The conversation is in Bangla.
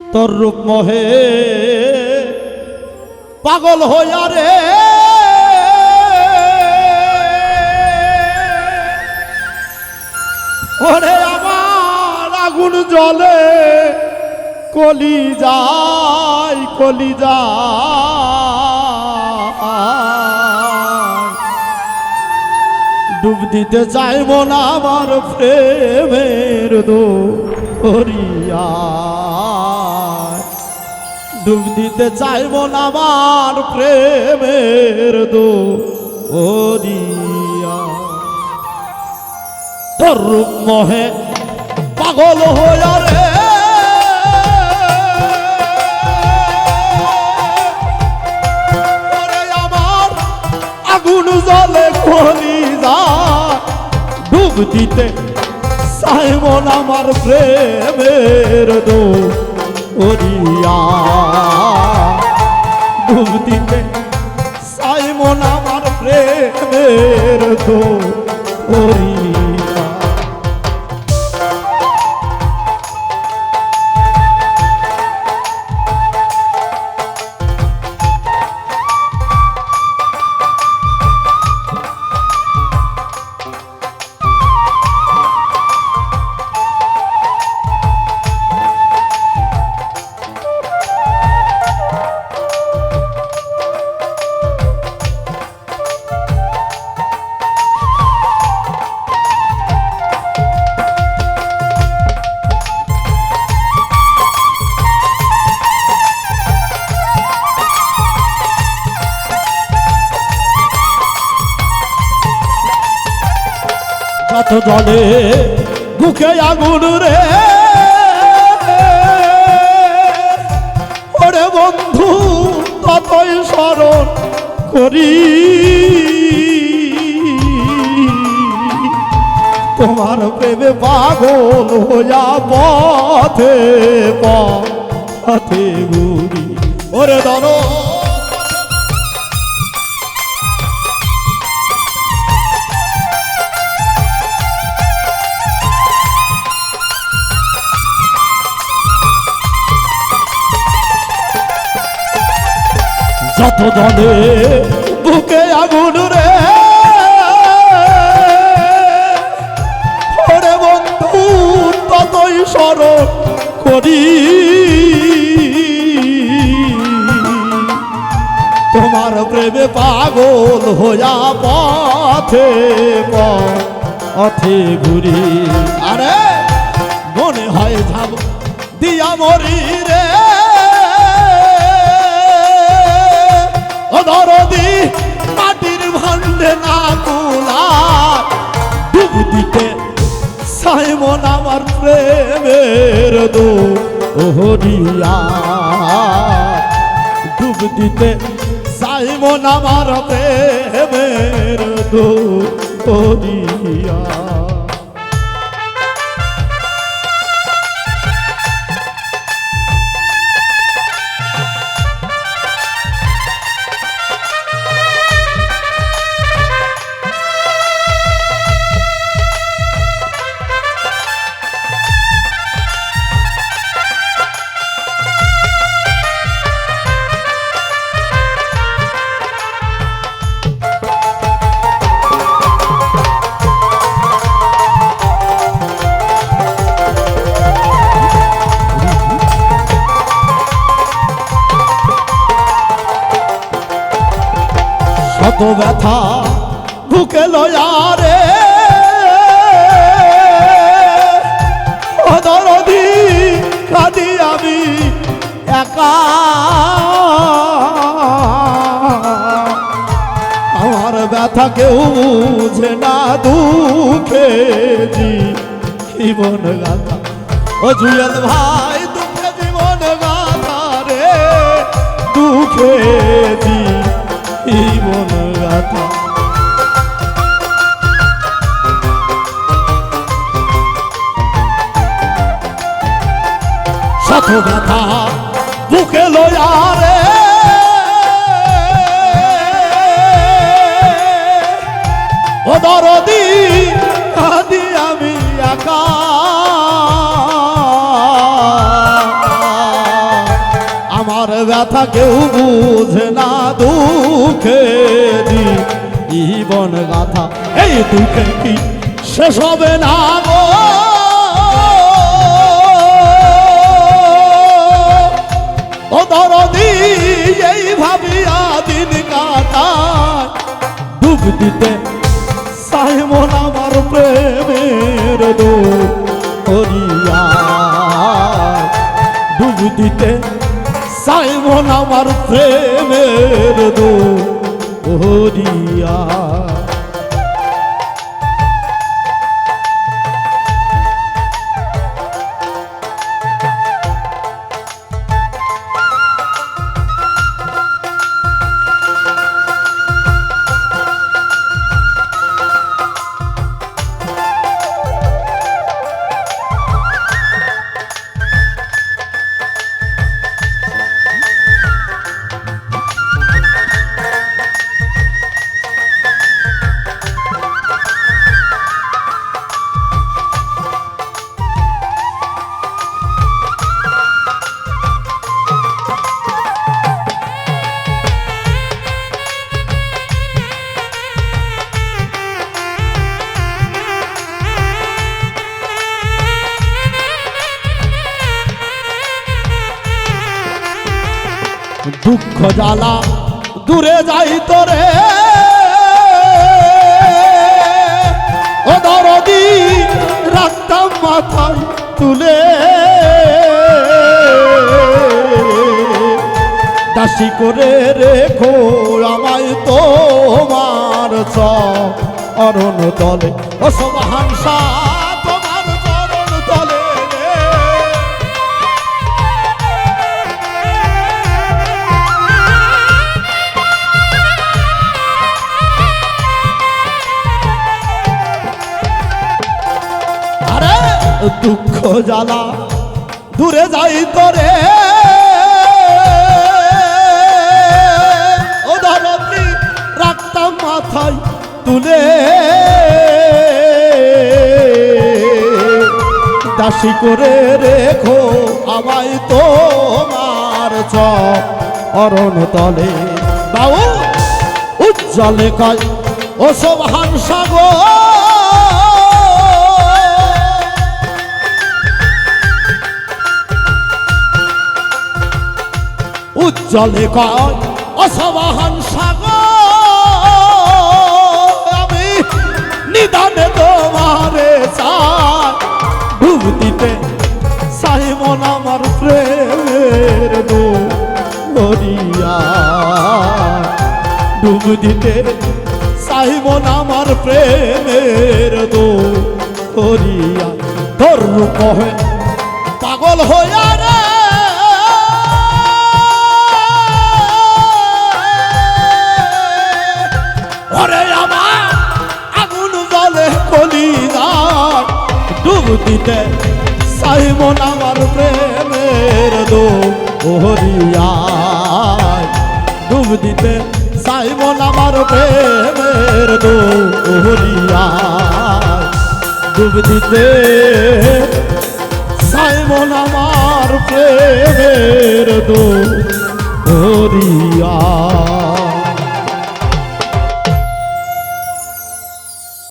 তোর রূপ মোহে পাগল হইয়া রে ওরে আমার আগুন জ্বলে কলি যায় ডুব দিতে চাইব না আমার প্রেমের দরিয়া ডুব দিতে চাইব না আমার প্রেমের দরিয়া তোর রূপ মোহে পাগল হইয়া রে আমার আগুন জ্বলে কলিজা ডুব দিতে চাইব না আমার প্রেমের দরিয়া ডুব দিতে চাইব না আমার প্রেমের দরিয়া যত জলে বুকে আগুন রে ওরে বন্ধু ততই স্মরণ করি তোমার প্রেমে পাগল হইয়া পথে পথে ঘুরি ওরে ধরো যত জলে বুকে আগুন রে ওরে বন্ধু ততই স্মরণ করি তোমার প্রেমে পাগল হইয়া পথে পথে ঘুরি আরে মনে হয় যাব দিয়া মরি রে দরদি মাটির ভান্ডে না কুলা ডুব দিতে চাইব না আমার প্রেমের দরিয়া ডুব দিতে চাইব না আমার প্রেমের দরিয়া কত ব্যথা বুকে লয়া রে ও দরদি কাঁদি আমি একা আমার ব্যথা কেউ বুঝে না দুঃখে জীবন গাথা ও জুয়েল ভাই দুঃখে জীবন গাথা রে দুঃখে জীবন গাথা শত ব্যথা বুকে লয়া রে ও দরদি কাঁদি আমি একা আমার ব্যথা কেউ বুঝে না দুঃখে জীবন গাথা এই দুঃখে কি শেষ হবে না গো ও দরদি এই ভাবিয়া দিন কাটায় ডুব দিতে সাইমন আমার প্রেমের দরিয়া ডুব দিতে সাইমন আমার প্রেমের দরিয়া দুঃখ জ্বালা দূরে যাই তোরে ও দরদি রাখতাম মাথায় তুলে দাসী করে রেখো আমায় তোমার চরণ তলে ও সবহাংসা তোমার চরণ তলে দুঃখ জ্বালা দূরে যাই তোরে ও দরদি রাখতাম মাথায় তুলে দাসী করে রেখো আমায় তোমার চরণ তলে বাউ উজ্জ্বলে কয় ও সব হাংসাগো উজ্জ্বলে কয় অসবাহান সাগর আমি নিদানে তোমারে চাই ডুব দিতে সাইমন আমার প্রেমের দরিয়া ডুব দিতে সাইমন আমার প্রেমের দরিয়া তোর রূপ পাগল হইয়া রে ডুব দিতে সাইমন আমার প্রেমের দরিয়া ডুব দিতে সাইমন আমার প্রেমের দরিয়া ডুব দিতে সাইমন আমার প্রেমের দরিয়া